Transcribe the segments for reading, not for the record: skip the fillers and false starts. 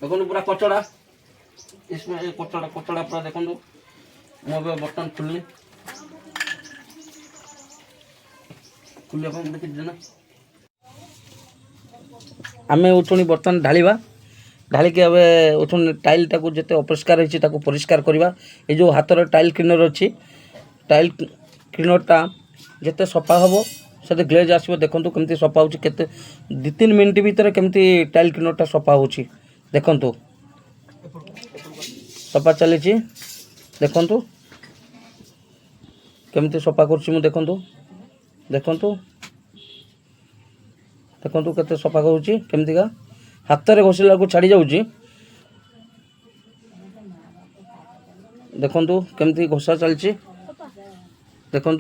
देखो पूरा कचड़ा, इसमें कचड़ा कचड़ा पूरा देखो। मुझे बर्तन खुलनी खुले देखी ना आम उठुणी बर्तन ढालिबा ढालिकी ए उठुणी टाइल टाक जिते अपरिष्कार होती परिष्कार करवा। ये जो हाथर टाइल क्लीनर अच्छी टाइल क्लीनरटा जिते सफा हम से ग्लेज आसो। देखो केमती सफा हो 2-3 मिनट भितर केमती टाइल क्लीनरटा सफा हो देखु सफा चली देखु केमती सफा कर देखु देखु देखु केते सफा करुँची केमतीका हाथ में घोषला को छाड़ी जाऊँगी। देखु केमती घोषा चलची देखु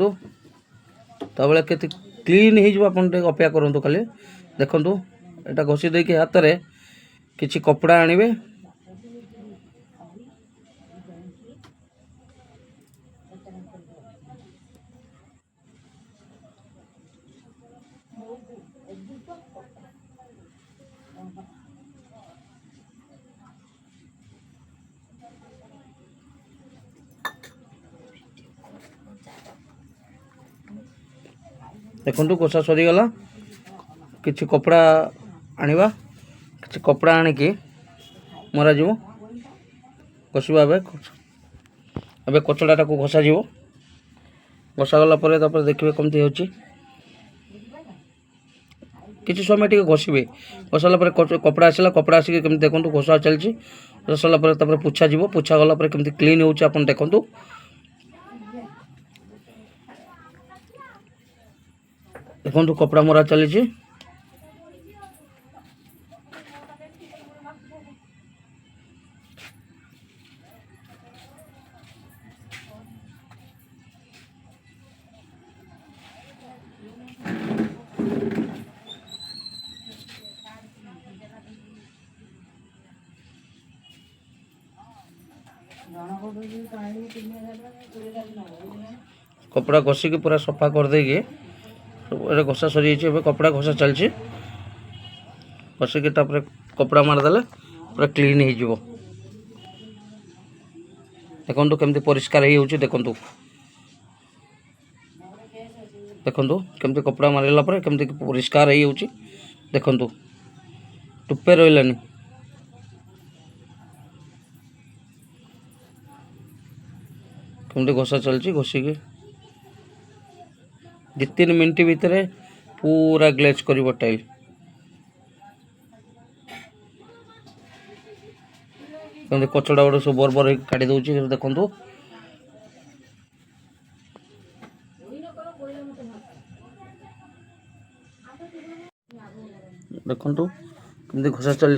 तबले केते क्लीन हो अपेक्षा करूँ खाली। देखु यहाँ घोषी देकी हाथ में किसी कपड़ा आनिबे देखु घोषा सरीगला किसी कपड़ा आनिबा किसी कपड़ा आनिकी मरा जीवो घोषा ए कचड़ाटा को घोषा जीवो। घोषा गला पर देखिए कमती होची किसी समय टी घोषे घोषाला कपड़ा आसला कपड़ा आसिक केमती देखो घोषा चलती घोषाला पोछा जीवो पोछा गला केमती क्लीन होची आपन देखो। देखो कपड़ा मरा चली कपड़ा घोषिकी पूरा सफा कर देगी घोषा सरी कपड़ा घोषा चलची घोषिकी कपड़ा मारदेले पूरा क्लीन हो देखु केमती परिष्कार हो देखु देखु केमती कपड़ा मारला केमती परिष्कार हो देखु टुप्पे रही केमती घोषा चलची घोषिकी 2-3 मिनट भितर पूरा ग्लेज कर टाइल कचड़ा गुड़ा सब बरबर काटी दूसरी देखु देखु केमती घोषा चली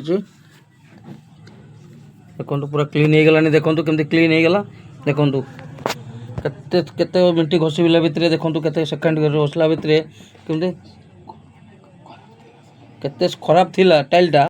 देखु पूरा क्लीन हो गलानी देखु केमती क्लीन हो गला देखु केते केते मिनट घोषला भितर देखु केते सेकेंड घोषला भितर केमती केते खराब थिला टाइलटा।